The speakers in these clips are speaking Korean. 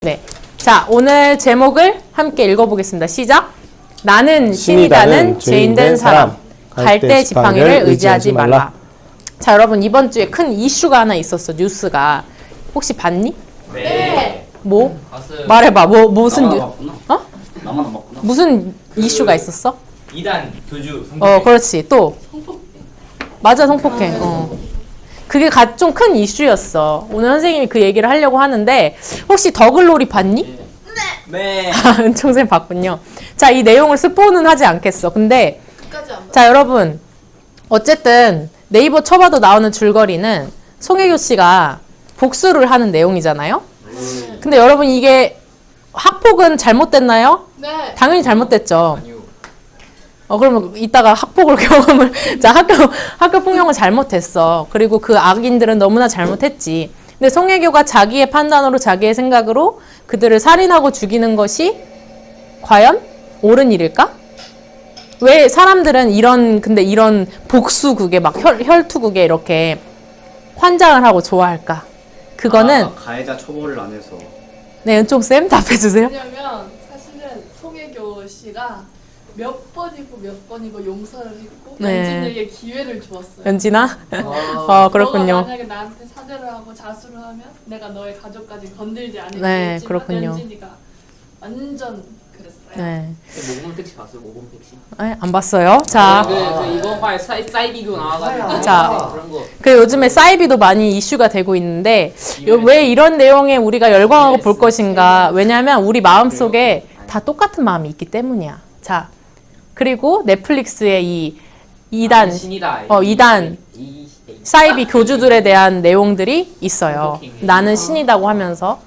네. 자, 오늘 제목을 함께 읽어보겠습니다. 시작! 나는 신이다는 죄인된 사람. 갈대 지팡이를 의지하지 말라. 자, 여러분, 이번 주에 큰 이슈가 하나 있었어, 뉴스가. 혹시 봤니? 네. 뭐? 봤어요. 말해봐. 무슨 나만 안 봤구나. 어? 나만 안 봤구나. 무슨 이슈가 있었어? 2단 교주 성폭행. 그렇지. 또. 맞아, 성폭행. 그게 좀 큰 이슈였어. 오늘 선생님이 그 얘기를 하려고 하는데, 혹시 더글로리 봤니? 네. 은총쌤 봤군요. 자, 이 내용을 스포는 하지 않겠어. 근데, 자, 여러분. 어쨌든, 네이버 쳐봐도 나오는 줄거리는 송혜교 씨가 복수를 하는 내용이잖아요? 근데 여러분, 이게 학폭은 잘못됐나요? 네. 당연히 잘못됐죠. 아니요. 그러면 이따가 학폭을 경험을, 자, 학교 폭력은 잘못했어. 그리고 그 악인들은 너무나 잘못했지. 근데 송혜교가 자기의 판단으로, 자기의 생각으로 그들을 살인하고 죽이는 것이 과연 옳은 일일까? 왜 사람들은 근데 이런 복수극에 막 혈투극에 이렇게 환장을 하고 좋아할까? 그거는, 가해자 처벌을 안 해서. 네, 은총쌤 답해주세요. 왜냐면 사실은 송혜교 씨가 몇 번이고 용서를 했고 네. 연진에게 기회를 주었어요. 연진아? 너가 그렇군요. 만약에 나한테 사죄를 하고 자수를 하면 내가 너의 가족까지 건들지 않을게 네, 했지만 그렇군요. 연진이가 완전 그랬어요. 네. 모범 택시 봤어요? 모범 택시? 네, 안 봤어요. 자. 그 이번 화에 사이비도 나와가지고 자. 그런 거. 그 요즘에 사이비도 많이 이슈가 되고 있는데 왜 이런 내용에 우리가 열광하고 볼 것인가? 왜냐하면 우리 마음속에 다 똑같은 마음이 있기 때문이야. 자, 그리고 넷플릭스의 이 2단 신이다. 2단 사이비 교주들에 대한 내용들이 있어요. 나는 신이다고 하면서.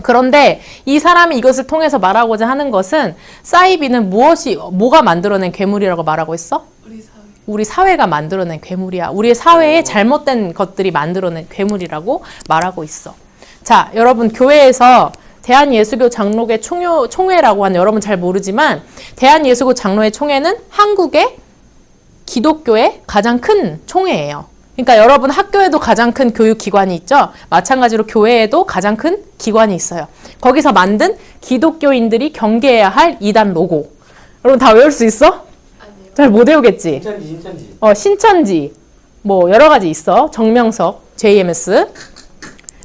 그런데 이 사람이 이것을 통해서 말하고자 하는 것은 사이비는 뭐가 만들어낸 괴물이라고 말하고 있어? 우리 사회. 우리 사회가 만들어낸 괴물이야. 우리의 사회에 잘못된 것들이 만들어낸 괴물이라고 말하고 있어. 자, 여러분 교회에서 대한예수교 장로회 총회라고 하는, 여러분 잘 모르지만 대한예수교 장로회 총회는 한국의 기독교의 가장 큰 총회예요. 그러니까 여러분 학교에도 가장 큰 교육기관이 있죠. 마찬가지로 교회에도 가장 큰 기관이 있어요. 거기서 만든 기독교인들이 경계해야 할 2단 로고. 여러분 다 외울 수 있어? 아니에요. 잘 못 외우겠지? 신천지. 신천지, 뭐 여러 가지 있어. 정명석, JMS.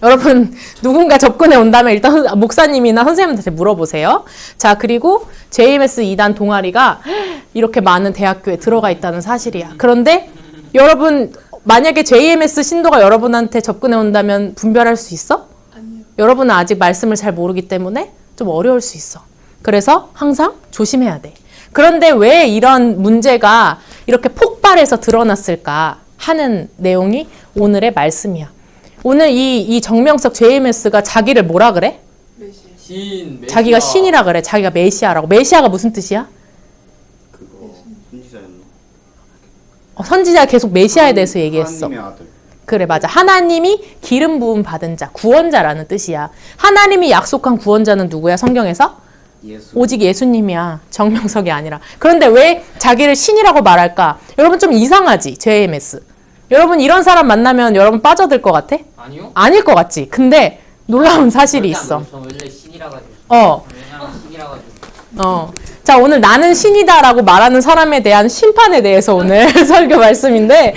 여러분 누군가 접근해 온다면 일단 목사님이나 선생님한테 물어보세요. 자, 그리고 JMS 2단 동아리가 이렇게 많은 대학교에 들어가 있다는 사실이야. 그런데 여러분 만약에 JMS 신도가 여러분한테 접근해 온다면 분별할 수 있어? 아니요. 여러분은 아직 말씀을 잘 모르기 때문에 좀 어려울 수 있어. 그래서 항상 조심해야 돼. 그런데 왜 이런 문제가 이렇게 폭발해서 드러났을까 하는 내용이 오늘의 말씀이야. 오늘 이 정명석 JMS가 자기를 뭐라 그래? 메시아. 자기가 신이라 그래. 자기가 메시아라고. 메시아가 무슨 뜻이야? 그거 선지자였나? 선지자가 계속 메시아에 대해서 얘기했어. 하나님의 아들. 그래, 맞아. 하나님이 기름 부음 받은 자, 구원자라는 뜻이야. 하나님이 약속한 구원자는 누구야, 성경에서? 예수. 오직 예수님이야. 정명석이 아니라. 그런데 왜 자기를 신이라고 말할까? 여러분 좀 이상하지, JMS. 여러분 이런 사람 만나면 여러분 빠져들 것 같아? 아니요? 아닐 것 같지. 근데 놀라운 사실이 있어. 저 원래 신이라 가지고. 어. 왜냐면 신이라 가지고. 자, 오늘 나는 신이다라고 말하는 사람에 대한 심판에 대해서 오늘 설교 말씀인데,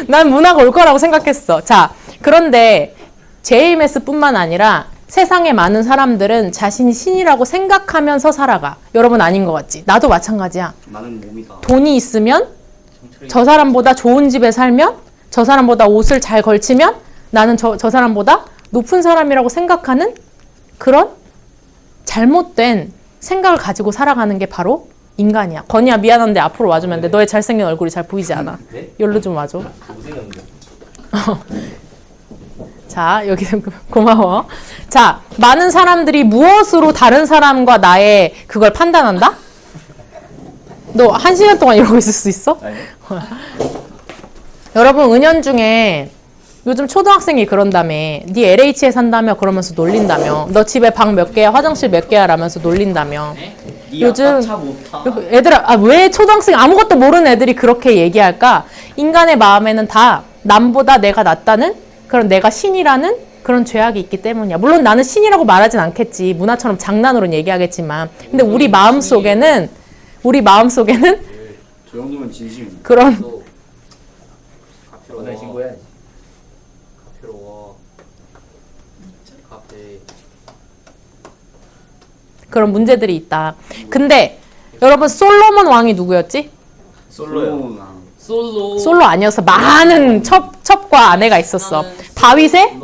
난 문화가 올 거라고 생각했어. 자, 그런데 JMS뿐만 아니라 세상의 많은 사람들은 자신이 신이라고 생각하면서 살아가. 여러분 아닌 것 같지? 나도 마찬가지야. 나는 몸이다. 돈이 있으면, 저 사람보다 좋은 집에 살면, 저 사람보다 옷을 잘 걸치면 나는 저 사람보다 높은 사람이라고 생각하는 그런 잘못된 생각을 가지고 살아가는 게 바로 인간이야. 건이야, 미안한데 앞으로 와주면 안 돼. 너의 잘생긴 얼굴이 잘 보이지 않아. 네? 여기로 좀 와줘. 못생겼는데. 자, 여기 고마워. 자, 많은 사람들이 무엇으로 다른 사람과 나의 그걸 판단한다? 너 1시간 동안 이러고 있을 수 있어? 아니. 여러분 은연중에 요즘 초등학생이 그런다며. 네 LH에 산다며 그러면서 놀린다며. 너 집에 방 몇 개야, 화장실 몇 개야 라면서 놀린다며. 네 요즘 아빠 차 못 타. 애들아, 왜 초등학생 아무것도 모르는 애들이 그렇게 얘기할까? 인간의 마음에는 다 남보다 내가 낫다는 그런 내가 신이라는 그런 죄악이 있기 때문이야. 물론 나는 신이라고 말하진 않겠지. 문화처럼 장난으로 얘기하겠지만. 근데 우리 마음속에는 저 정도면 진심입니다. 그런 또 오늘 가표로워. 신고해야지. 가표로워. 카페. 그런 문제들이 있다. 근데 여러분 솔로몬 왕이 누구였지? 솔로요. 솔로. 솔로 아니어서 많은 첩과 아내가 있었어. 다윗의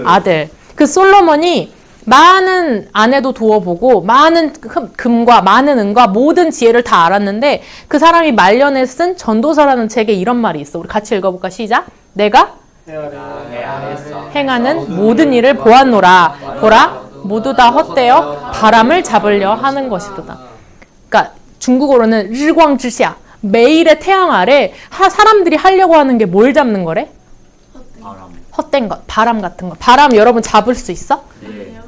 아들. 그 솔로몬이 많은 아내도 두어보고 많은 금과 많은 은과 모든 지혜를 다 알았는데 그 사람이 말년에 쓴 전도서라는 책에 이런 말이 있어. 우리 같이 읽어볼까? 시작. 내가 행하는 모든 일을 보았노라. 보라, 모두 다 헛되어 바람을 잡으려 하는 것이도다. 그러니까 중국어로는 일광지샤, 매일의 태양 아래 사람들이 하려고 하는 게 뭘 잡는 거래? 바람. 헛된 것, 바람 같은 거. 바람 여러분 잡을 수 있어? 네.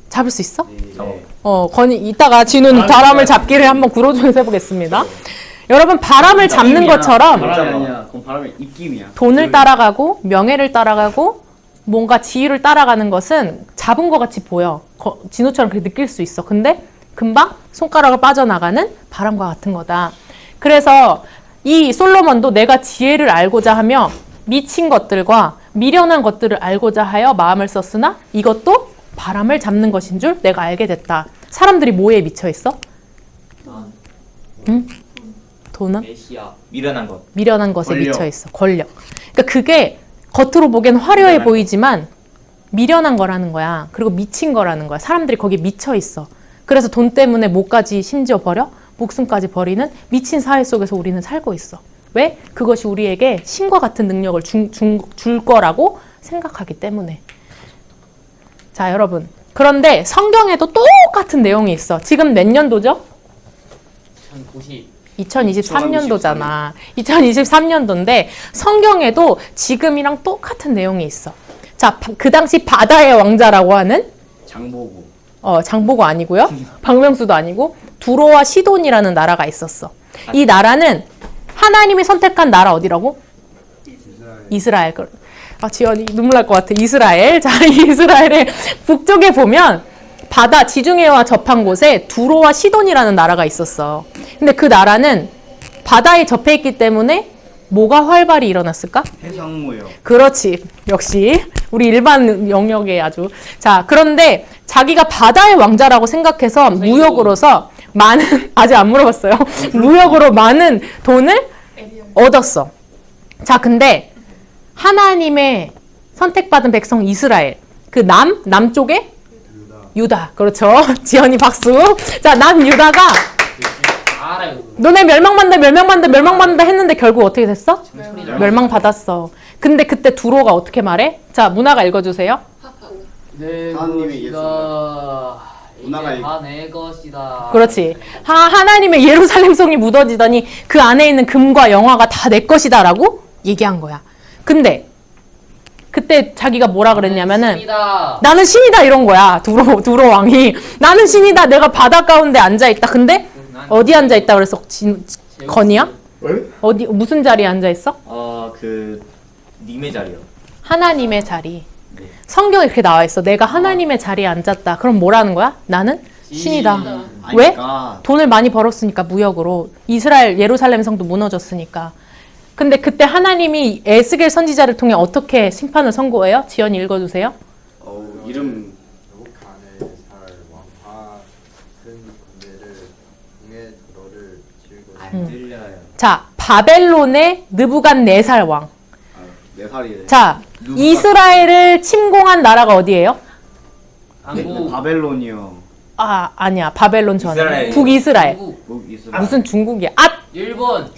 잡을 수 있어? 네. 이따가 진우는 바람을 잡기를 한번 구로조에서 해보겠습니다. 여러분 바람을 잡는 것처럼 바람이 아니야. 그건 바람의 입김이야. 돈을 따라가고 명예를 따라가고 뭔가 지위를 따라가는 것은 잡은 것 같이 보여. 진우처럼 그렇게 느낄 수 있어. 근데 금방 손가락을 빠져나가는 바람과 같은 거다. 그래서 이 솔로몬도 내가 지혜를 알고자 하며 미친 것들과 미련한 것들을 알고자 하여 마음을 썼으나 이것도 바람을 잡는 것인 줄 내가 알게 됐다. 사람들이 뭐에 미쳐 있어? 응? 돈은? 메시아. 미련한 것. 미련한 것에 권력. 미쳐 있어. 권력. 그러니까 그게 겉으로 보기엔 화려해 미련한 보이지만 미련한 거라는 거야. 그리고 미친 거라는 거야. 사람들이 거기에 미쳐 있어. 그래서 돈 때문에 목까지 심지어 버려? 목숨까지 버리는 미친 사회 속에서 우리는 살고 있어. 왜? 그것이 우리에게 신과 같은 능력을 줄 거라고 생각하기 때문에. 자, 여러분. 그런데 성경에도 똑같은 내용이 있어. 지금 몇 년도죠? 1090. 2023년도잖아. 2023년도인데 성경에도 지금이랑 똑같은 내용이 있어. 자, 그 당시 바다의 왕자라고 하는 장보고. 장보고 아니고요. 박명수도 아니고 두로와 시돈이라는 나라가 있었어. 이 나라는 하나님이 선택한 나라 어디라고? 이스라엘. 지연이 눈물 날 것 같아. 이스라엘. 자, 이스라엘의 북쪽에 보면 바다 지중해와 접한 곳에 두로와 시돈이라는 나라가 있었어. 근데 그 나라는 바다에 접해 있기 때문에 뭐가 활발히 일어났을까? 해상무역. 그렇지. 역시 우리 일반 영역에 아주. 자, 그런데 자기가 바다의 왕자라고 생각해서 무역으로서 많은 아직 안 물어봤어요. 무역으로 많은 돈을 얻었어. 자, 근데 하나님의 선택받은 백성 이스라엘, 그 남쪽에 유다. 그렇죠. 지연이 박수. 자, 남유다가 알아요. 너네 멸망받는다 했는데 결국 어떻게 됐어? 멸망받았어. 근데 그때 두로가 어떻게 말해? 자, 문화가 읽어주세요. 네, 하나님의 것이다. 문화가 이제 다 내 것이다. 그렇지. 하나님의 예루살렘 성이 무너지더니 그 안에 있는 금과 영화가 다 내 것이다 라고 얘기한 거야. 근데 그때 자기가 뭐라 그랬냐면은 신이다. 나는 신이다 이런 거야. 두로 왕이. 나는 신이다. 내가 바다 가운데 앉아있다. 근데 어디 앉아있다 그래서 건이야? 어디 무슨 자리에 앉아있어? 님의 자리요. 하나님의 자리. 네. 성경에 그렇게 나와 있어. 내가 하나님의 자리에 앉았다. 그럼 뭐라는 거야? 나는 신이다. 왜? 아니까. 돈을 많이 벌었으니까 무역으로. 이스라엘 예루살렘 성도 무너졌으니까. 근데 그때 하나님이 에스겔 선지자를 통해 어떻게 심판을 선고해요? 지연이 읽어주세요. 이름 네부갓네살 왕하 큰 군대를 공에 너를 지을 것이다. 안 들려요. 자, 바벨론의 느부갓네살 왕. 4살이래. 자, 이스라엘을 침공한 나라가 어디예요? 한국. 바벨론이요. 아니야. 바벨론 전에. 이스라엘. 북이스라엘. 중국. 북이스라엘. 무슨 중국이야? 일본.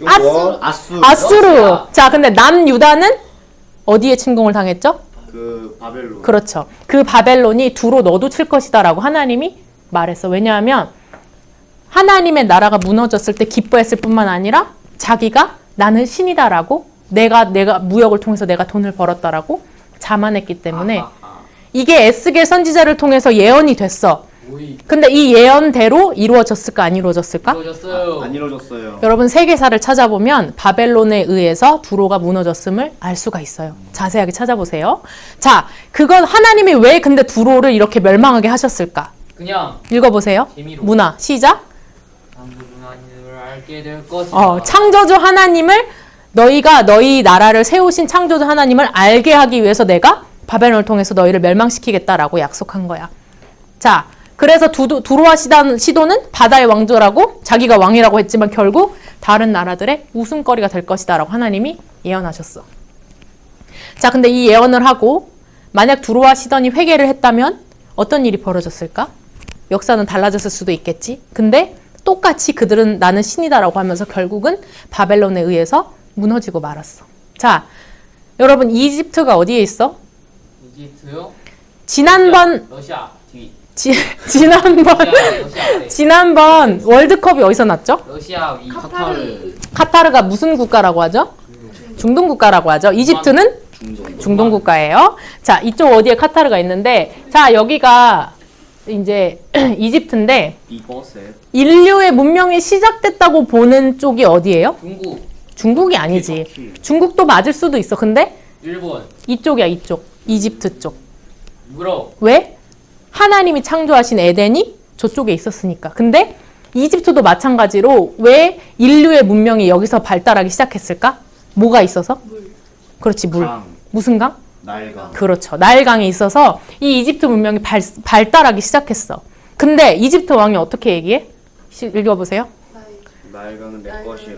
아수르. 자, 근데 남유다는 어디에 침공을 당했죠? 그 바벨론. 그렇죠. 그 바벨론이 두로 너도 칠 것이다라고 하나님이 말했어. 왜냐하면 하나님의 나라가 무너졌을 때 기뻐했을 뿐만 아니라 자기가 나는 신이다라고 내가 무역을 통해서 내가 돈을 벌었다라고 자만했기 때문에 이게 에스겔 선지자를 통해서 예언이 됐어. 오이. 근데 이 예언대로 이루어졌을까 안 이루어졌을까? 이루어졌어요. 안 이루어졌어요. 여러분 세계사를 찾아보면 바벨론에 의해서 두로가 무너졌음을 알 수가 있어요. 자세하게 찾아보세요. 자, 그건 하나님이 왜 근데 두로를 이렇게 멸망하게 하셨을까? 그냥 읽어보세요. 재미로. 문화 시작. 창조주 하나님을 알게 될 것이다. 창조주 하나님을 너희가 너희 나라를 세우신 창조주 하나님을 알게 하기 위해서 내가 바벨론을 통해서 너희를 멸망시키겠다라고 약속한 거야. 자, 그래서 두로와 시도는 바다의 왕조라고 자기가 왕이라고 했지만 결국 다른 나라들의 웃음거리가 될 것이다라고 하나님이 예언하셨어. 자, 근데 이 예언을 하고 만약 두로와 시돈이 회개를 했다면 어떤 일이 벌어졌을까? 역사는 달라졌을 수도 있겠지. 근데 똑같이 그들은 나는 신이다라고 하면서 결국은 바벨론에 의해서 무너지고 말았어. 자, 여러분 이집트가 어디에 있어? 이집트요? 지난번 러시아 뒤. 지난번 러시아 아래. 지난번 월드컵이 어디서 났죠? 러시아 위. 카타르. 카타르가 무슨 국가라고 하죠? 중동 국가라고 하죠. 이집트는 중동 국가예요. 자, 이쪽 어디에 카타르가 있는데, 자, 여기가 이제 이집트인데 이것에 인류의 문명이 시작됐다고 보는 쪽이 어디예요? 중국. 중국이 아니지. 중국도 맞을 수도 있어. 근데 일본. 이쪽이야, 이쪽. 이집트 쪽. 유럽. 왜? 하나님이 창조하신 에덴이 저쪽에 있었으니까. 근데 이집트도 마찬가지로 왜 인류의 문명이 여기서 발달하기 시작했을까? 뭐가 있어서? 그렇지, 물. 강, 무슨 강? 날강. 그렇죠. 나일강이 있어서 이 이집트 문명이 발달하기 시작했어. 근데 이집트 왕이 어떻게 얘기해? 읽어보세요. 날강은 내 것이라.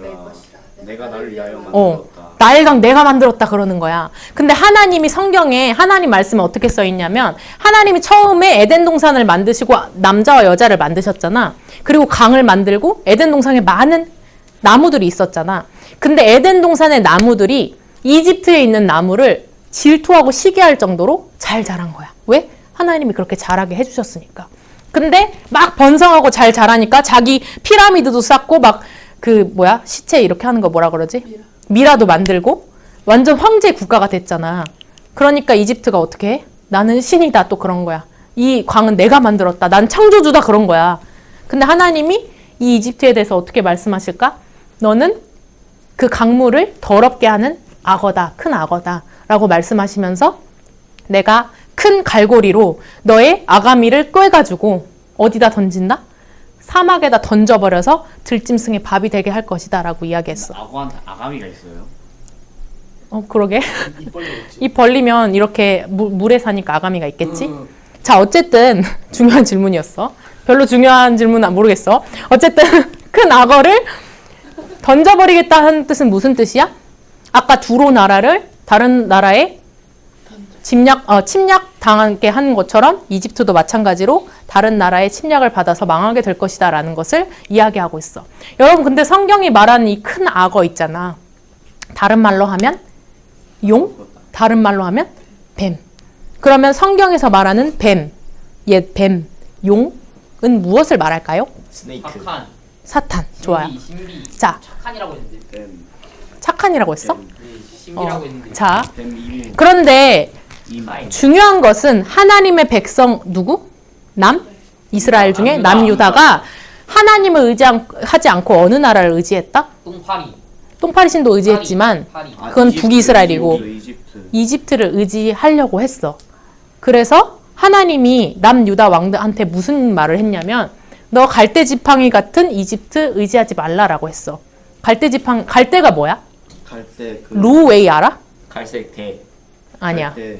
내가 나를 위하여 어, 만들었다. 나일강 내가 만들었다 그러는 거야. 근데 하나님이 성경에 하나님 말씀에 어떻게 써 있냐면 하나님이 처음에 에덴 동산을 만드시고 남자와 여자를 만드셨잖아. 그리고 강을 만들고 에덴 동산에 많은 나무들이 있었잖아. 근데 에덴 동산의 나무들이 이집트에 있는 나무를 질투하고 시기할 정도로 잘 자란 거야. 왜? 하나님이 그렇게 자라게 해주셨으니까. 근데 막 번성하고 잘 자라니까 자기 피라미드도 쌓고 막 시체 이렇게 하는 거 뭐라 그러지? 미라도 만들고 완전 황제 국가가 됐잖아. 그러니까 이집트가 어떻게 해? 나는 신이다 또 그런 거야. 이 광은 내가 만들었다. 난 창조주다 그런 거야. 근데 하나님이 이 이집트에 대해서 어떻게 말씀하실까? 너는 그 강물을 더럽게 하는 악어다. 큰 악어다. 라고 말씀하시면서 내가 큰 갈고리로 너의 아가미를 꿰가지고 어디다 던진다? 사막에다 던져버려서 들짐승의 밥이 되게 할 것이다 라고 이야기했어. 악어한테 아가미가 있어요? 그러게. 입 벌리면 이렇게 물에 사니까 아가미가 있겠지? 자, 어쨌든 중요한 질문이었어. 별로 중요한 질문은 모르겠어. 어쨌든 큰 악어를 던져버리겠다 하는 뜻은 무슨 뜻이야? 아까 두로 나라를 다른 나라에 침략 당하게 한 것처럼 이집트도 마찬가지로 다른 나라의 침략을 받아서 망하게 될 것이다 라는 것을 이야기하고 있어. 여러분 근데 성경이 말하는 이 큰 악어 있잖아. 다른 말로 하면 용? 다른 말로 하면 뱀. 그러면 성경에서 말하는 뱀, 옛 뱀, 용은 무엇을 말할까요? 스네이크. 착한. 사탄. 좋아요. 신비. 자, 착한이라고 했는데. 뱀, 착한이라고 했어? 네, 신비라고 했는데. 자, 뱀 이미 그런데 이마인. 중요한 것은 하나님의 백성 누구? 이스라엘 중에 남유다가 하나님을 의지하지 않고 어느 나라를 의지했다? 똥파리. 똥파리 신도 의지했지만 파리. 그건 북이스라엘이고 이집트. 이집트를 의지하려고 했어. 그래서 하나님이 남유다 왕들한테 무슨 말을 했냐면 너 갈대 지팡이 같은 이집트 의지하지 말라라고 했어. 갈대가 뭐야? 갈대 루웨이 알아? 갈색 대. 아니야. 갈대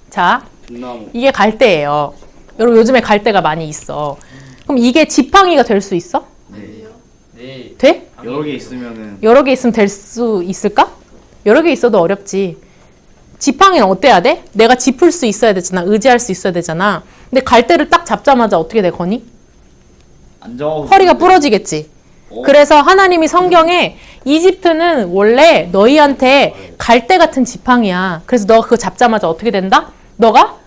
자, 등나무. 이게 갈대예요. 여러분 요즘에 갈대가 많이 있어. 그럼 이게 지팡이가 될 수 있어? 네. 네. 돼? 여러 개 있으면은 여러 개 있으면 될 수 있을까? 여러 개 있어도 어렵지. 지팡이는 어때야 돼? 내가 짚을 수 있어야 되잖아. 의지할 수 있어야 되잖아. 근데 갈대를 딱 잡자마자 어떻게 돼, 거니? 허리가 부러지겠지. 그래서 하나님이 성경에 이집트는 원래 너희한테 갈대 같은 지팡이야. 그래서 너 그거 잡자마자 어떻게 된다? 너가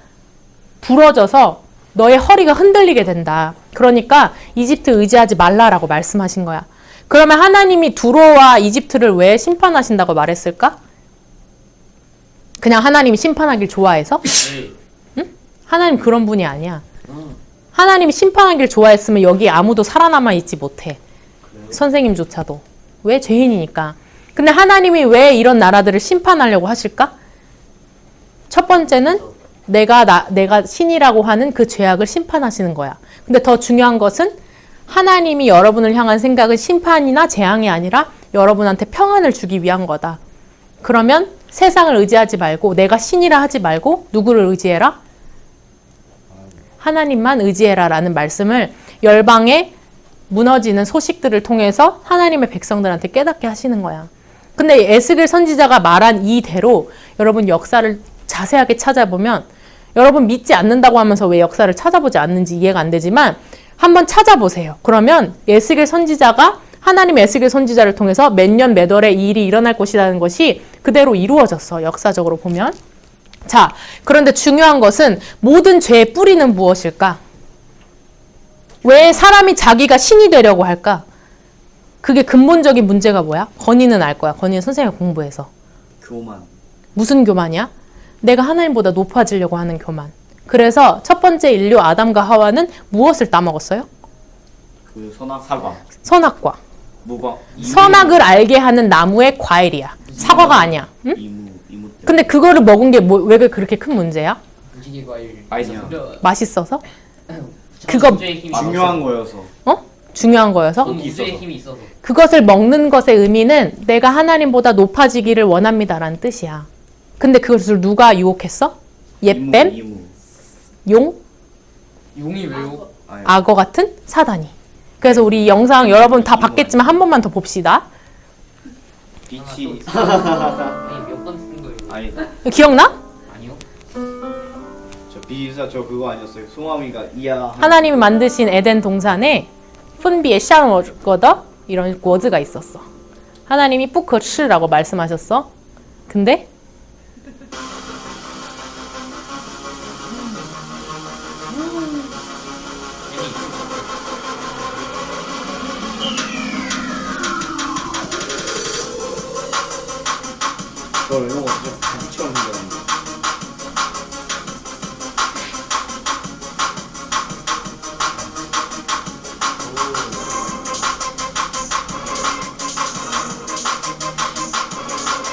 부러져서 너의 허리가 흔들리게 된다. 그러니까 이집트 의지하지 말라라고 말씀하신 거야. 그러면 하나님이 두로와 이집트를 왜 심판하신다고 말했을까? 그냥 하나님이 심판하길 좋아해서? 네. 하나님 그런 분이 아니야. 하나님이 심판하기를 좋아했으면 여기 아무도 살아남아 있지 못해. 선생님조차도. 왜? 죄인이니까. 근데 하나님이 왜 이런 나라들을 심판하려고 하실까? 첫 번째는 내가 신이라고 하는 그 죄악을 심판하시는 거야. 근데 더 중요한 것은 하나님이 여러분을 향한 생각은 심판이나 재앙이 아니라 여러분한테 평안을 주기 위한 거다. 그러면 세상을 의지하지 말고 내가 신이라 하지 말고 누구를 의지해라? 하나님만 의지해라 라는 말씀을 열방에 무너지는 소식들을 통해서 하나님의 백성들한테 깨닫게 하시는 거야. 근데 에스겔 선지자가 말한 이대로 여러분 역사를 자세하게 찾아보면 여러분 믿지 않는다고 하면서 왜 역사를 찾아보지 않는지 이해가 안 되지만 한번 찾아보세요. 그러면 에스겔 선지자가 하나님의 에스겔 선지자를 통해서 몇 년 몇 월에 이 일이 일어날 것이라는 것이 그대로 이루어졌어. 역사적으로 보면. 자, 그런데 중요한 것은 모든 죄의 뿌리는 무엇일까? 왜 사람이 자기가 신이 되려고 할까? 그게 근본적인 문제가 뭐야? 건이는 알 거야. 건이는 선생님이 공부해서. 교만. 무슨 교만이야? 내가 하나님보다 높아지려고 하는 교만. 그래서 첫 번째 인류 아담과 하와는 무엇을 따먹었어요? 그 선악 사과, 선악과. 무광. 선악을 알게 하는 나무의 과일이야. 사과가 아니야. 응? 이무 때문에. 근데 그거를 먹은 게 왜 그렇게 큰 문제야? 무지개 과일. 맛있어서. 맛있어서? 그거 우주의 힘이 중요한 거여서. 어? 중요한 거여서? 전 우주의 힘이 있어서. 그것을 먹는 것의 의미는 내가 하나님보다 높아지기를 원합니다라는 뜻이야. 근데 그것을 누가 유혹했어? 옛뱀? 이무. 용? 용이 왜요? 아니, 악어 같은 사단이. 그래서 우리 이 영상 여러분 다 봤겠지만 한 번만 더 봅시다. 빛이. 아니 몇 번 쓴 거예요? 아니, 기억나? 아니요. 저 비사 저 그거 아니었어요. 송하미가 이야. 하나님이 만드신 에덴 동산에 분비에 샤워거더 이런 워즈가 있었어. 하나님이 뿌커츠라고 말씀하셨어. 근데 그걸 왜 먹었죠? 미처럼 생겼는데.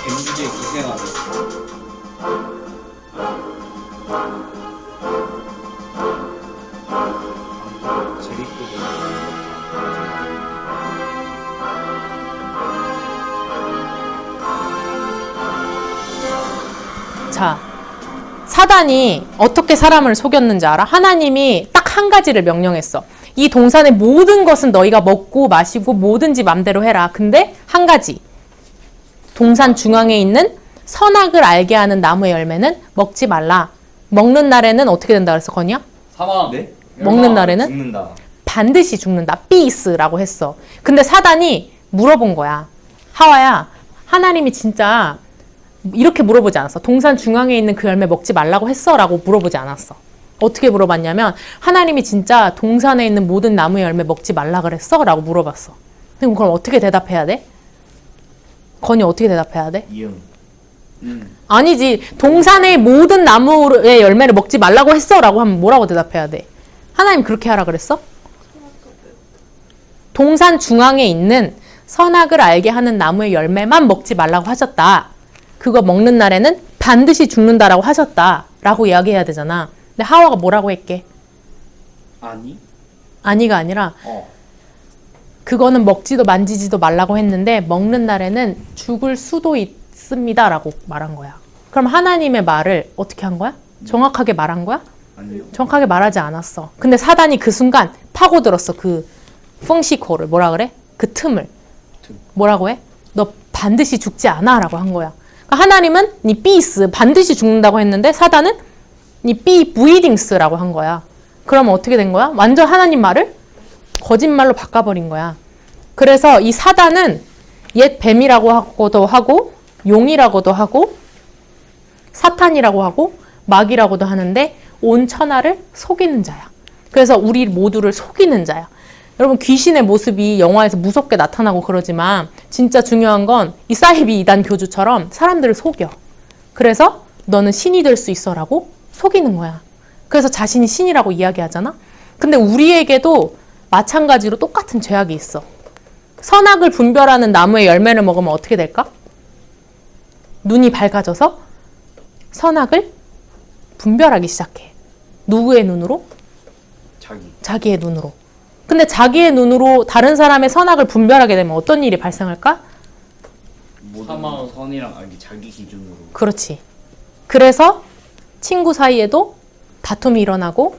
뱀주제 기생하네. 재밌거든. 자, 사단이 어떻게 사람을 속였는지 알아? 하나님이 딱 한 가지를 명령했어. 이 동산의 모든 것은 너희가 먹고 마시고 뭐든지 맘대로 해라. 근데 한 가지. 동산 중앙에 있는 선악을 알게 하는 나무의 열매는 먹지 말라. 먹는 날에는 어떻게 된다 그랬어, 건이야? 사망. 네? 먹는 날에는 죽는다. 반드시 죽는다. 삐스라고 했어. 근데 사단이 물어본 거야. 하와야, 하나님이 진짜 이렇게 물어보지 않았어. 동산 중앙에 있는 그 열매 먹지 말라고 했어? 라고 물어보지 않았어. 어떻게 물어봤냐면 하나님이 진짜 동산에 있는 모든 나무의 열매 먹지 말라 그랬어? 라고 물어봤어. 그럼 어떻게 대답해야 돼? 건이 어떻게 대답해야 돼? 이응. 아니지. 동산의 모든 나무의 열매를 먹지 말라고 했어? 라고 하면 뭐라고 대답해야 돼? 하나님 그렇게 하라 그랬어? 동산 중앙에 있는 선악을 알게 하는 나무의 열매만 먹지 말라고 하셨다. 그거 먹는 날에는 반드시 죽는다라고 하셨다. 라고 이야기해야 되잖아. 근데 하와가 뭐라고 했게? 아니? 아니가 아니라 그거는 먹지도 만지지도 말라고 했는데 먹는 날에는 죽을 수도 있습니다. 라고 말한 거야. 그럼 하나님의 말을 어떻게 한 거야? 정확하게 말한 거야? 아니요. 정확하게 말하지 않았어. 근데 사단이 그 순간 파고들었어. 그 펑시코를 뭐라 그래? 그 틈을. 뭐라고 해? 너 반드시 죽지 않아 라고 한 거야. 그러니까 하나님은 니 삐스 반드시 죽는다고 했는데 사단은 니 삐 부이딩스라고 한 거야. 그러면 어떻게 된 거야? 완전 하나님 말을 거짓말로 바꿔버린 거야. 그래서 이 사단은 옛 뱀이라고 하고도 하고 용이라고도 하고 사탄이라고 하고 마귀라고도 하는데 온 천하를 속이는 자야. 그래서 우리 모두를 속이는 자야. 여러분 귀신의 모습이 영화에서 무섭게 나타나고 그러지만 진짜 중요한 건 이 사이비 이단 교주처럼 사람들을 속여. 그래서 너는 신이 될 수 있어 라고 속이는 거야. 그래서 자신이 신이라고 이야기하잖아. 근데 우리에게도 마찬가지로 똑같은 죄악이 있어. 선악을 분별하는 나무의 열매를 먹으면 어떻게 될까? 눈이 밝아져서 선악을 분별하기 시작해. 누구의 눈으로? 자기의 눈으로. 근데 자기의 눈으로 다른 사람의 선악을 분별하게 되면 어떤 일이 발생할까? 모든 사망. 선이랑 자기 기준으로. 그렇지. 그래서 친구 사이에도 다툼이 일어나고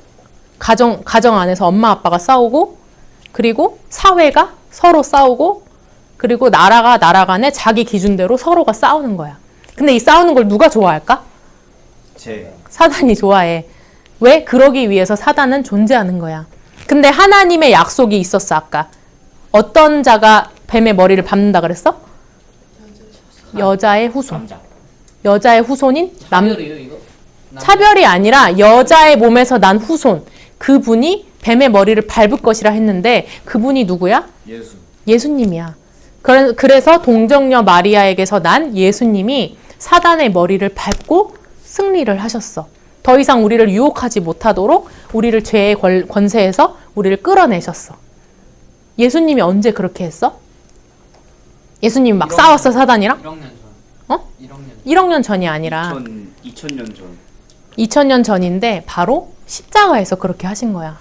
가정 안에서 엄마 아빠가 싸우고 그리고 사회가 서로 싸우고 그리고 나라가 나라 간에 자기 기준대로 서로가 싸우는 거야. 근데 이 싸우는 걸 누가 좋아할까? 사단이 좋아해. 왜? 그러기 위해서 사단은 존재하는 거야. 근데 하나님의 약속이 있었어, 아까. 어떤 자가 뱀의 머리를 밟는다 그랬어? 여자의 후손. 남자. 여자의 후손인 차별이에요 이거? 차별이 아니라 여자의 몸에서 난 후손. 그분이 뱀의 머리를 밟을 것이라 했는데 그분이 누구야? 예수님이야. 그래서 동정녀 마리아에게서 난 예수님이 사단의 머리를 밟고 승리를 하셨어. 더 이상 우리를 유혹하지 못하도록 우리를 죄의 권세에서 우리를 끌어내셨어. 예수님이 언제 그렇게 했어? 예수님이 막 싸웠어, 사단이랑? 1억 년 전. 어? 1억 년 1억 년 전이 아니라 2000년 전. 2000년 전인데 바로 십자가에서 그렇게 하신 거야.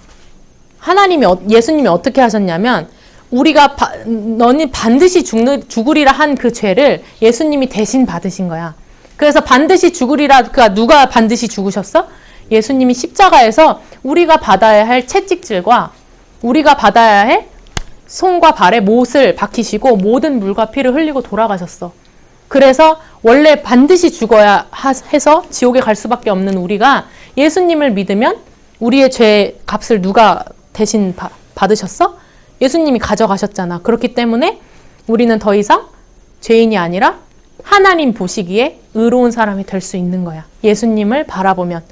예수님이 어떻게 하셨냐면 우리가 너는 반드시 죽으리라 한 그 죄를 예수님이 대신 받으신 거야. 그래서 반드시 죽으리라, 그러니까 누가 반드시 죽으셨어? 예수님이 십자가에서 우리가 받아야 할 채찍질과 우리가 받아야 할 손과 발에 못을 박히시고 모든 물과 피를 흘리고 돌아가셨어. 그래서 원래 반드시 죽어야 해서 지옥에 갈 수밖에 없는 우리가 예수님을 믿으면 우리의 죄 값을 누가 대신 받으셨어? 예수님이 가져가셨잖아. 그렇기 때문에 우리는 더 이상 죄인이 아니라 하나님 보시기에 의로운 사람이 될 수 있는 거야. 예수님을 바라보면.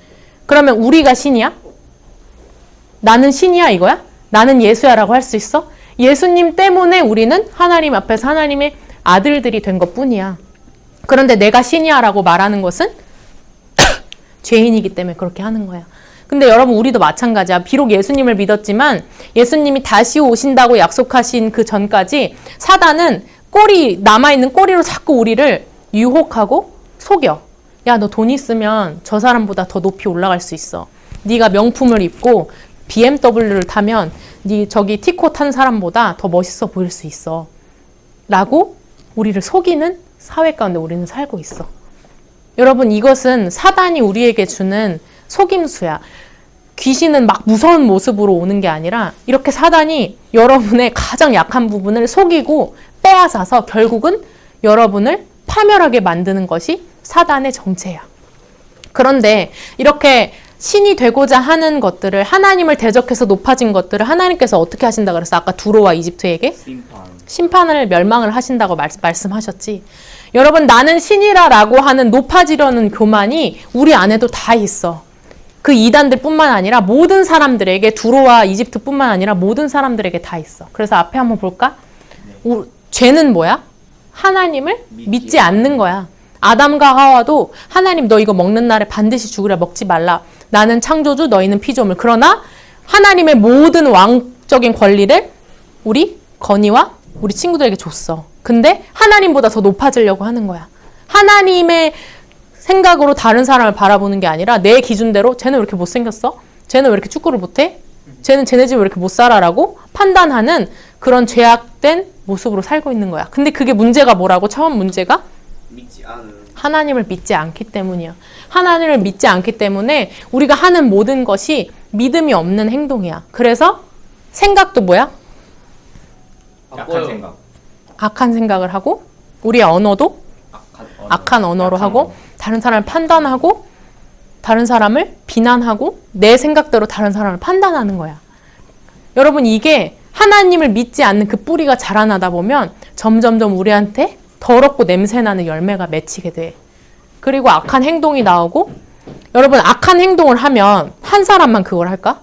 그러면 우리가 신이야? 나는 신이야 이거야? 나는 예수야라고 할 수 있어? 예수님 때문에 우리는 하나님 앞에서 하나님의 아들들이 된 것뿐이야. 그런데 내가 신이야라고 말하는 것은 죄인이기 때문에 그렇게 하는 거야. 근데 여러분 우리도 마찬가지야. 비록 예수님을 믿었지만 예수님이 다시 오신다고 약속하신 그 전까지 사단은 남아있는 꼬리로 자꾸 우리를 유혹하고 속여. 야, 너 돈 있으면 저 사람보다 더 높이 올라갈 수 있어. 네가 명품을 입고 BMW를 타면 네 저기 티코 탄 사람보다 더 멋있어 보일 수 있어. 라고 우리를 속이는 사회 가운데 우리는 살고 있어. 여러분 이것은 사단이 우리에게 주는 속임수야. 귀신은 막 무서운 모습으로 오는 게 아니라 이렇게 사단이 여러분의 가장 약한 부분을 속이고 빼앗아서 결국은 여러분을 파멸하게 만드는 것이 사단의 정체야. 그런데 이렇게 신이 되고자 하는 것들을 하나님을 대적해서 높아진 것들을 하나님께서 어떻게 하신다 그랬어? 아까 두로와 이집트에게? 심판을 멸망을 하신다고 말씀하셨지. 여러분 나는 신이라고 하는 높아지려는 교만이 우리 안에도 다 있어. 그 이단들 뿐만 아니라 모든 사람들에게 두로와 이집트 뿐만 아니라 모든 사람들에게 다 있어. 그래서 앞에 한번 볼까? 죄는 뭐야? 하나님을 믿지 않는 거야. 아담과 하와도 하나님 너 이거 먹는 날에 반드시 죽으라 먹지 말라. 나는 창조주 너희는 피조물. 그러나 하나님의 모든 왕적인 권리를 우리 건이와 우리 친구들에게 줬어. 근데 하나님보다 더 높아지려고 하는 거야. 하나님의 생각으로 다른 사람을 바라보는 게 아니라 내 기준대로 쟤는 왜 이렇게 못생겼어? 쟤는 왜 이렇게 축구를 못해? 쟤네 집 왜 이렇게 못 살아라고 판단하는 그런 죄악된 모습으로 살고 있는 거야. 근데 그게 문제가 뭐라고? 처음 문제가? 하나님을 믿지 않기 때문이야. 하나님을 믿지 않기 때문에 우리가 하는 모든 것이 믿음이 없는 행동이야. 그래서 생각도 뭐야? 약한 생각. 악한 생각을 하고 우리의 언어도 악한 언어로 하고 다른 사람을 판단하고 다른 사람을 비난하고 내 생각대로 다른 사람을 판단하는 거야. 여러분 이게 하나님을 믿지 않는 그 뿌리가 자라나다 보면 점점점 우리한테 더럽고 냄새나는 열매가 맺히게 돼. 그리고 악한 행동이 나오고 여러분 악한 행동을 하면 한 사람만 그걸 할까?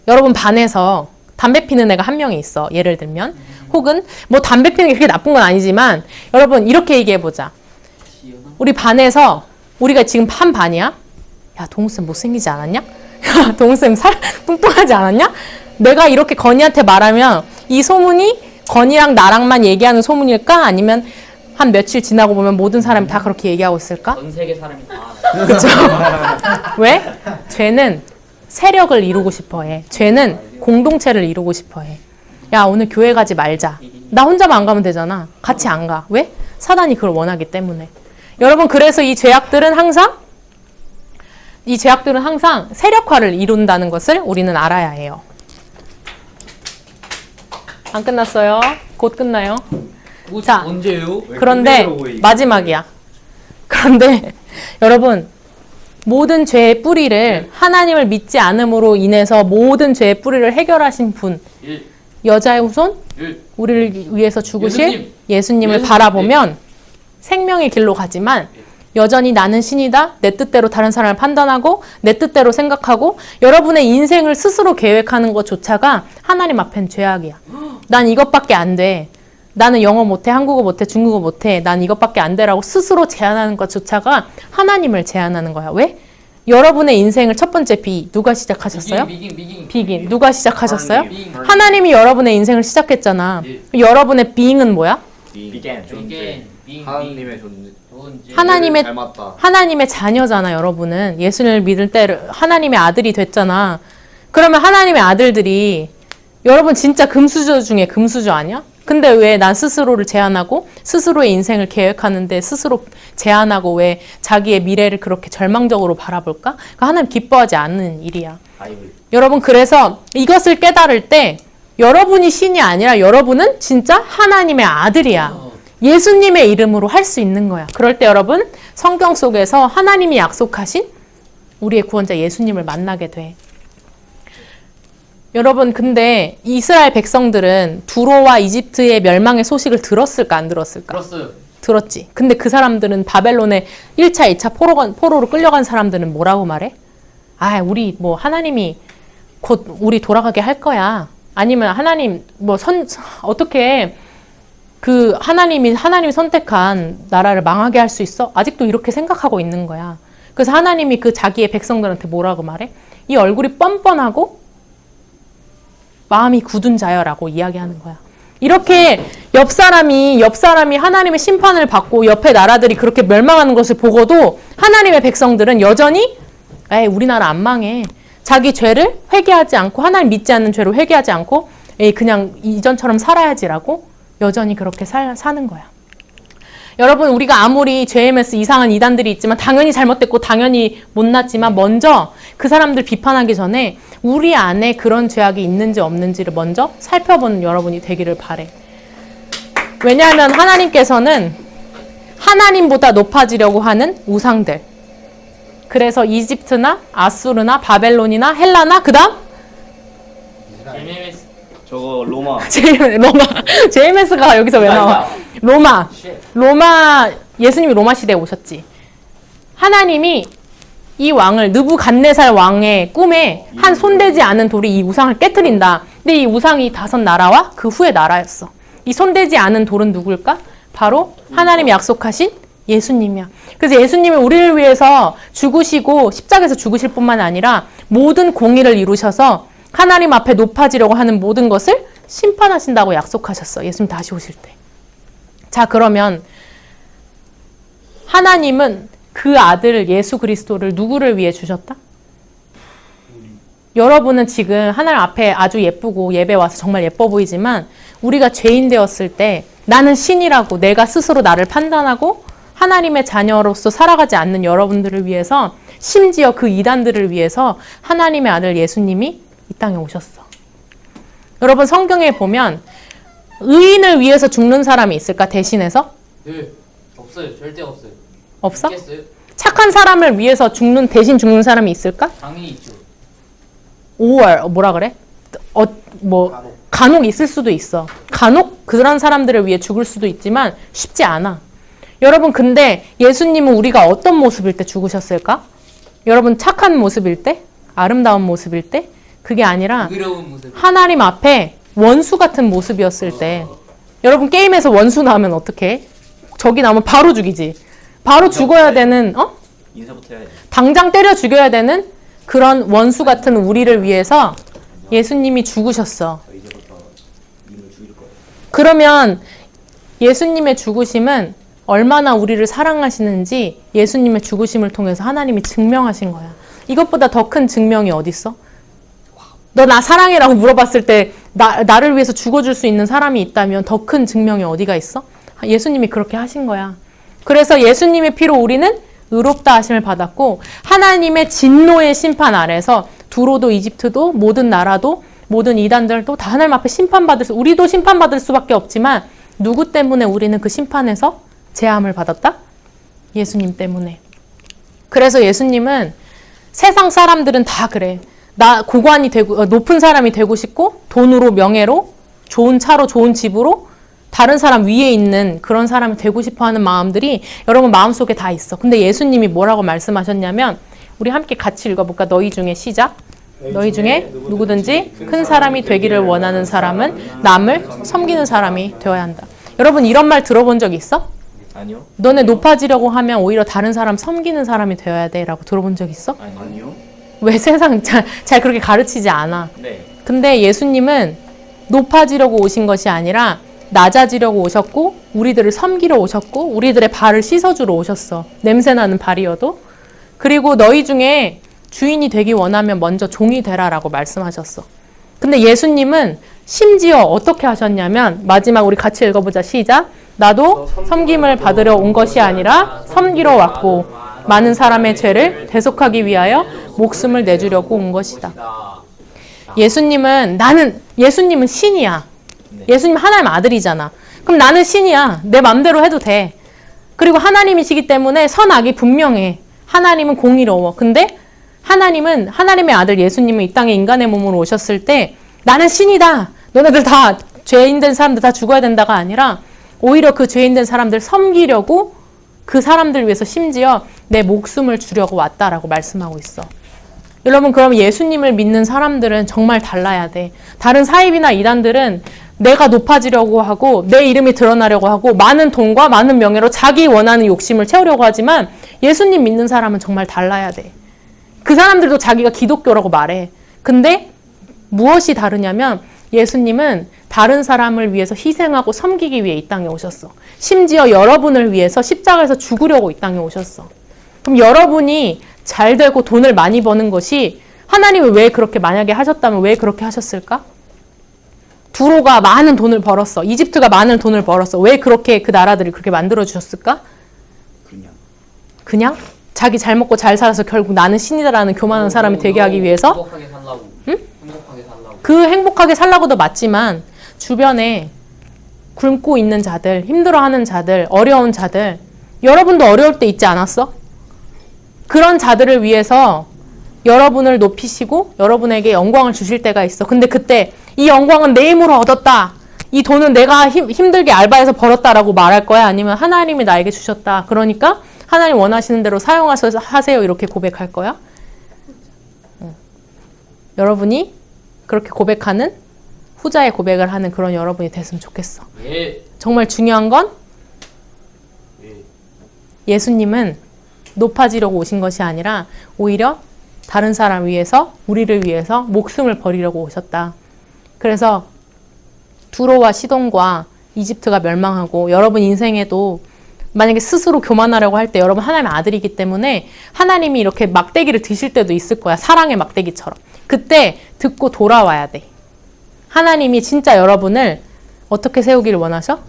여러분 반에서 담배 피는 애가 한 명이 있어. 예를 들면 혹은 뭐 담배 피는 게 그렇게 나쁜 건 아니지만 여러분 이렇게 얘기해보자. 우리 반에서 우리가 지금 한 반이야? 야 동욱쌤 못생기지 않았냐? 동쌤 뚱뚱하지 않았냐? 내가 이렇게 건이한테 말하면 이 소문이 건이랑 나랑만 얘기하는 소문일까? 아니면 한 며칠 지나고 보면 모든 사람이 다 그렇게 얘기하고 있을까? 전 세계 사람이 다 그쵸? 왜? 죄는 세력을 이루고 싶어 해. 죄는 공동체를 이루고 싶어 해. 야, 오늘 교회 가지 말자. 나 혼자만 안 가면 되잖아. 같이 안 가. 왜? 사단이 그걸 원하기 때문에. 여러분, 그래서 이 죄악들은 항상 세력화를 이룬다는 것을 우리는 알아야 해요. 안 끝났어요. 곧 끝나요. 자, 언제요? 그런데 마지막이야. 그런데 여러분, 모든 죄의 뿌리를 하나님을 믿지 않음으로 인해서 모든 죄의 뿌리를 해결하신 분, 1. 여자의 후손, 1. 우리를 위해서 죽으실 예수님. 예수님을 예수님. 바라보면 생명의 길로 가지만 여전히 나는 신이다. 내 뜻대로 다른 사람을 판단하고 내 뜻대로 생각하고 여러분의 인생을 스스로 계획하는 것조차가 하나님 앞엔 죄악이야. 난 이것밖에 안 돼. 나는 영어 못해, 한국어 못해, 중국어 못해. 난 이것밖에 안 돼라고 스스로 제안하는 것조차가 하나님을 제안하는 거야. 왜? 여러분의 인생을 첫 번째 B 누가 시작하셨어요? 비긴 누가 시작하셨어요? 하나님이 여러분의 인생을 시작했잖아. 여러분의 being은 뭐야? began 존재. 하나님의 존재. 하나님의 닮았다. 하나님의 자녀잖아. 여러분은 예수님을 믿을 때 하나님의 아들이 됐잖아. 그러면 하나님의 아들들이 여러분 진짜 금수저 중에 금수저 아니야? 근데 왜 난 스스로를 제한하고 스스로의 인생을 계획하는데 스스로 제한하고 왜 자기의 미래를 그렇게 절망적으로 바라볼까? 그러니까 하나님 기뻐하지 않는 일이야. 바이블. 여러분 그래서 이것을 깨달을 때 여러분이 신이 아니라 여러분은 진짜 하나님의 아들이야. 예수님의 이름으로 할 수 있는 거야. 그럴 때 여러분 성경 속에서 하나님이 약속하신 우리의 구원자 예수님을 만나게 돼. 여러분 근데 이스라엘 백성들은 두로와 이집트의 멸망의 소식을 들었을까 안 들었을까? 들었어요. 들었지. 근데 그 사람들은 바벨론에 1차, 2차 포로로 끌려간 사람들은 뭐라고 말해? 아, 우리 뭐 하나님이 곧 우리 돌아가게 할 거야. 아니면 하나님 어떻게 그 하나님이 선택한 나라를 망하게 할 수 있어? 아직도 이렇게 생각하고 있는 거야. 그래서 하나님이 그 자기의 백성들한테 뭐라고 말해? 이 얼굴이 뻔뻔하고 마음이 굳은 자여라고 이야기하는 거야. 이렇게 옆 사람이 하나님의 심판을 받고 옆에 나라들이 그렇게 멸망하는 것을 보고도 하나님의 백성들은 여전히 에이 우리나라 안 망해. 자기 죄를 회개하지 않고 하나님 믿지 않는 죄를 회개하지 않고 에이 그냥 이전처럼 살아야지라고 여전히 그렇게 사는 거야. 여러분 우리가 아무리 JMS 이상한 이단들이 있지만 당연히 잘못됐고 당연히 못났지만 먼저 그 사람들 비판하기 전에 우리 안에 그런 죄악이 있는지 없는지를 먼저 살펴보는 여러분이 되기를 바래. 왜냐하면 하나님께서는 하나님보다 높아지려고 하는 우상들. 그래서 이집트나 아수르나 바벨론이나 헬라나 그 다음? 저거 로마. JMS가 여기서 왜 나와? 로마 예수님이 로마 시대에 오셨지. 하나님이 이 왕을 느부갓네살 왕의 꿈에 한 손대지 않은 돌이 이 우상을 깨트린다. 근데 이 우상이 5 나라와 그 후의 나라였어. 이 손대지 않은 돌은 누굴까? 바로 하나님이 약속하신 예수님이야. 그래서 예수님이 우리를 위해서 죽으시고 십자가에서 죽으실 뿐만 아니라 모든 공의를 이루셔서 하나님 앞에 높아지려고 하는 모든 것을 심판하신다고 약속하셨어. 예수님 다시 오실 때. 자, 그러면 하나님은 그 아들 예수 그리스도를 누구를 위해 주셨다? 여러분은 지금 하나님 앞에 아주 예쁘고 예배 와서 정말 예뻐 보이지만 우리가 죄인 되었을 때 나는 신이라고 내가 스스로 나를 판단하고 하나님의 자녀로서 살아가지 않는 여러분들을 위해서 심지어 그 이단들을 위해서 하나님의 아들 예수님이 이 땅에 오셨어. 여러분 성경에 보면 의인을 위해서 죽는 사람이 있을까 대신해서? 네. 없어요. 절대 없어요. 없어? 있겠어요? 착한 사람을 위해서 대신 죽는 사람이 있을까? 당연히 있죠. 5월 뭐라 그래? 간혹 있을 수도 있어. 간혹 그런 사람들을 위해 죽을 수도 있지만 쉽지 않아. 여러분 근데 예수님은 우리가 어떤 모습일 때 죽으셨을까? 여러분 착한 모습일 때? 아름다운 모습일 때? 그게 아니라 의로운 모습. 하나님 앞에 원수 같은 모습이었을 때. 여러분 게임에서 원수 나오면 어떡해? 적이 나오면 바로 죽이지. 바로 죽어야 되는 인사부터 해야 돼. 당장 때려 죽여야 되는 그런 원수 같은 우리를 위해서 예수님이 죽으셨어. 저 이제부터 님을 죽일 거예요. 그러면 예수님의 죽으심은 얼마나 우리를 사랑하시는지 예수님의 죽으심을 통해서 하나님이 증명하신 거야. 이것보다 더 큰 증명이 어딨어? 너 나 사랑해라고 물어봤을 때 나를 위해서 죽어줄 수 있는 사람이 있다면 더 큰 증명이 어디가 있어? 예수님이 그렇게 하신 거야. 그래서 예수님의 피로 우리는 의롭다 하심을 받았고 하나님의 진노의 심판 아래서 두로도 이집트도 모든 나라도 모든 이단들도 다 하나님 앞에 우리도 심판받을 수밖에 없지만 누구 때문에 우리는 그 심판에서 제함을 받았다? 예수님 때문에. 그래서 예수님은 세상 사람들은 다 그래. 나 고관이 되고 높은 사람이 되고 싶고 돈으로 명예로 좋은 차로 좋은 집으로 다른 사람 위에 있는 그런 사람이 되고 싶어하는 마음들이 여러분 마음속에 다 있어. 근데 예수님이 뭐라고 말씀하셨냐면 우리 함께 같이 읽어볼까? 너희 중에 시작. 너희 중에 누구든지 큰 사람이 되기를 원하는 사람은 남을 섬기는 사람이 되어야 한다. 여러분 이런 말 들어본 적 있어? 아니요. 너네 높아지려고 하면 오히려 다른 사람 섬기는 사람이 되어야 돼 라고 들어본 적 있어? 아니요. 왜 세상 잘 그렇게 가르치지 않아. 네. 근데 예수님은 높아지려고 오신 것이 아니라 낮아지려고 오셨고 우리들을 섬기러 오셨고 우리들의 발을 씻어주러 오셨어. 냄새나는 발이어도. 그리고 너희 중에 주인이 되기 원하면 먼저 종이 되라라고 말씀하셨어. 근데 예수님은 심지어 어떻게 하셨냐면 마지막 우리 같이 읽어보자. 시작. 나도 섬김을 받으러 온 것이 아니라 섬기러 왔고 많은 사람의 죄를 대속하기 위하여 목숨을 내주려고 온 것이다. 예수님은 신이야. 예수님 하나님 아들이잖아. 그럼 나는 신이야. 내 맘대로 해도 돼. 그리고 하나님이시기 때문에 선악이 분명해. 하나님은 공의로워. 근데 하나님은 하나님의 아들 예수님은 이 땅에 인간의 몸으로 오셨을 때 나는 신이다. 너네들 다 죄인 된 사람들 다 죽어야 된다가 아니라 오히려 그 죄인 된 사람들 섬기려고 그 사람들 위해서 심지어 내 목숨을 주려고 왔다라고 말씀하고 있어. 여러분 그럼 예수님을 믿는 사람들은 정말 달라야 돼. 다른 사입이나 이단들은 내가 높아지려고 하고 내 이름이 드러나려고 하고 많은 돈과 많은 명예로 자기 원하는 욕심을 채우려고 하지만 예수님 믿는 사람은 정말 달라야 돼. 그 사람들도 자기가 기독교라고 말해. 근데 무엇이 다르냐면 예수님은 다른 사람을 위해서 희생하고 섬기기 위해 이 땅에 오셨어. 심지어 여러분을 위해서 십자가에서 죽으려고 이 땅에 오셨어. 그럼 여러분이 잘 되고 돈을 많이 버는 것이 하나님이 왜 그렇게 만약에 하셨다면 왜 그렇게 하셨을까? 두로가 많은 돈을 벌었어. 이집트가 많은 돈을 벌었어. 왜 그렇게 그 나라들이 그렇게 만들어 주셨을까? 그냥? 자기 잘 먹고 잘 살아서 결국 나는 신이다라는 교만한 사람이 되게 하기 위해서? 행복하게 살라고. 응? 행복하게 살라고. 그 행복하게 살라고도 맞지만 주변에 굶고 있는 자들, 힘들어하는 자들, 어려운 자들 여러분도 어려울 때 있지 않았어? 그런 자들을 위해서 여러분을 높이시고 여러분에게 영광을 주실 때가 있어. 근데 그때 이 영광은 내 힘으로 얻었다. 이 돈은 내가 힘들게 알바해서 벌었다라고 말할 거야? 아니면 하나님이 나에게 주셨다. 그러니까 하나님 원하시는 대로 사용하세요. 이렇게 고백할 거야? 여러분이 그렇게 고백하는 후자의 고백을 하는 그런 여러분이 됐으면 좋겠어. 예. 정말 중요한 건 예수님은 높아지려고 오신 것이 아니라 오히려 다른 사람 위해서 우리를 위해서 목숨을 버리려고 오셨다. 그래서 두로와 시돈과 이집트가 멸망하고 여러분 인생에도 만약에 스스로 교만하려고 할 때 여러분 하나님의 아들이기 때문에 하나님이 이렇게 막대기를 드실 때도 있을 거야. 사랑의 막대기처럼. 그때 듣고 돌아와야 돼. 하나님이 진짜 여러분을 어떻게 세우기를 원하셔?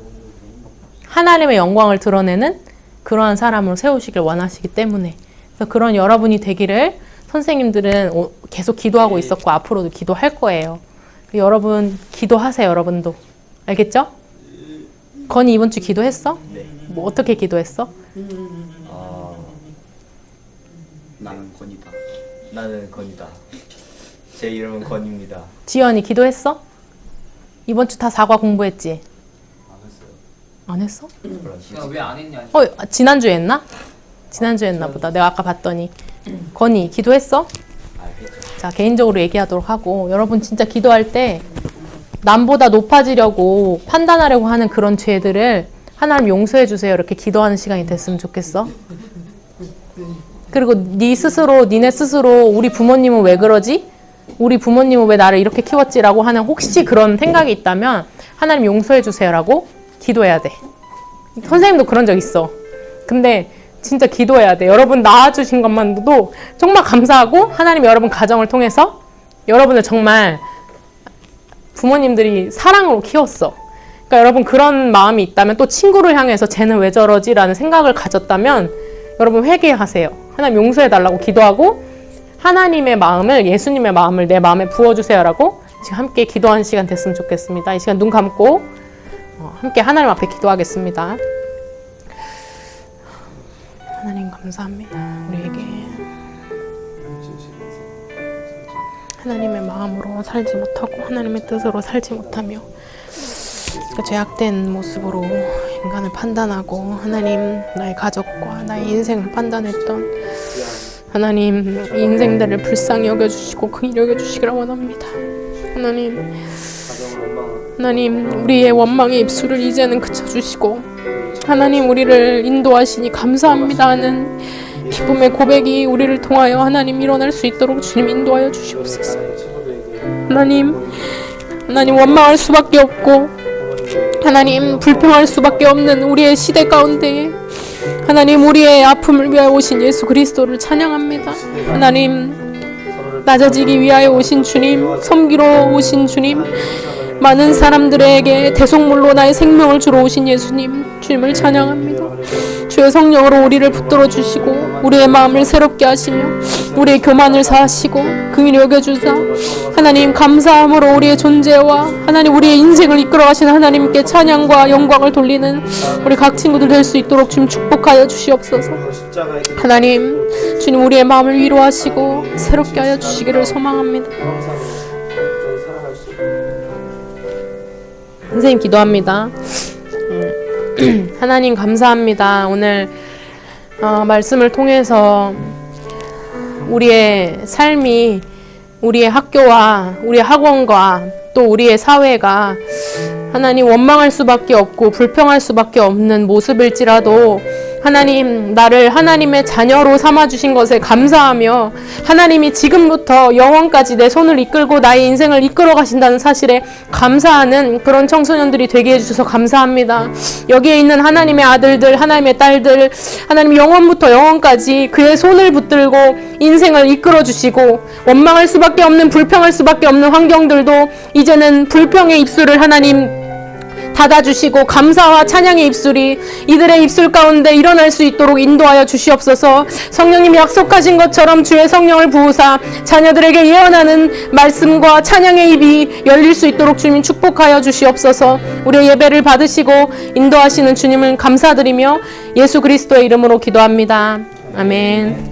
하나님의 영광을 드러내는 그러한 사람으로 세우시길 원하시기 때문에. 그래서 그런 여러분이 되기를 선생님들은 계속 기도하고 있었고 앞으로도 기도할 거예요. 여러분 기도하세요. 여러분도. 알겠죠? 건이 이번 주 기도했어? 네. 뭐 어떻게 기도했어? 나는 건이다. 나는 건이다. 제 이름은 건입니다. 지연이 기도했어? 이번 주 다 사과 공부했지? 안 했어? 그냥 왜 안 했냐? 지난주에 했나? 지난주에 했나 보다. 내가 아까 봤더니. 건이 기도했어? 자, 개인적으로 얘기하도록 하고 여러분 진짜 기도할 때 남보다 높아지려고 판단하려고 하는 그런 죄들을 하나님 용서해 주세요. 이렇게 기도하는 시간이 됐으면 좋겠어. 그리고 니네 스스로 우리 부모님은 왜 그러지? 우리 부모님은 왜 나를 이렇게 키웠지라고 하는 혹시 그런 생각이 있다면 하나님 용서해 주세요라고 기도해야 돼. 선생님도 그런 적 있어. 근데 진짜 기도해야 돼. 여러분 낳아주신 것만도 정말 감사하고 하나님이 여러분 가정을 통해서 여러분을 정말 부모님들이 사랑으로 키웠어. 그러니까 여러분 그런 마음이 있다면 또 친구를 향해서 쟤는 왜 저러지? 라는 생각을 가졌다면 여러분 회개하세요. 하나님 용서해달라고 기도하고 하나님의 마음을, 예수님의 마음을 내 마음에 부어주세요라고 지금 함께 기도하는 시간 됐으면 좋겠습니다. 이 시간 눈 감고 함께 하나님 앞에 기도하겠습니다. 하나님 감사합니다. 우리에게 하나님의 마음으로 살지 못하고 하나님의 뜻으로 살지 못하며 그 죄악된 모습으로 인간을 판단하고 하나님 나의 가족과 나의 인생을 판단했던 하나님 이 인생들을 불쌍히 여겨주시고 긍휼히 여겨주시기를 원합니다. 하나님 우리의 원망의 입술을 이제는 그쳐주시고 하나님 우리를 인도하시니 감사합니다 하는 기쁨의 고백이 우리를 통하여 하나님 일어날 수 있도록 주님 인도하여 주시옵소서. 하나님 원망할 수밖에 없고 하나님 불평할 수밖에 없는 우리의 시대 가운데 하나님 우리의 아픔을 위하여 오신 예수 그리스도를 찬양합니다. 하나님 낮아지기 위하여 오신 주님, 섬기러 오신 주님, 많은 사람들에게 대속물로 나의 생명을 주러 오신 예수님, 주님을 찬양합니다. 주의 성령으로 우리를 붙들어 주시고 우리의 마음을 새롭게 하시며 우리의 교만을 사하시고 긍휼히 여겨주사 하나님 감사함으로 우리의 존재와 하나님 우리의 인생을 이끌어 가시는 하나님께 찬양과 영광을 돌리는 우리 각 친구들 될 수 있도록 주님 축복하여 주시옵소서. 하나님 주님 우리의 마음을 위로하시고 새롭게 하여 주시기를 소망합니다. 선생님 기도합니다. 하나님 감사합니다. 오늘 말씀을 통해서 우리의 삶이 우리의 학교와 우리의 학원과 또 우리의 사회가 하나님 원망할 수밖에 없고 불평할 수밖에 없는 모습일지라도 하나님 나를 하나님의 자녀로 삼아주신 것에 감사하며 하나님이 지금부터 영원까지 내 손을 이끌고 나의 인생을 이끌어 가신다는 사실에 감사하는 그런 청소년들이 되게 해주셔서 감사합니다. 여기에 있는 하나님의 아들들, 하나님의 딸들, 하나님 영원부터 영원까지 그의 손을 붙들고 인생을 이끌어 주시고 원망할 수밖에 없는 불평할 수밖에 없는 환경들도 이제는 불평의 입술을 하나님 닫아주시고 감사와 찬양의 입술이 이들의 입술 가운데 일어날 수 있도록 인도하여 주시옵소서. 성령님이 약속하신 것처럼 주의 성령을 부으사 자녀들에게 예언하는 말씀과 찬양의 입이 열릴 수 있도록 주님 축복하여 주시옵소서. 우리의 예배를 받으시고 인도하시는 주님을 감사드리며 예수 그리스도의 이름으로 기도합니다. 아멘.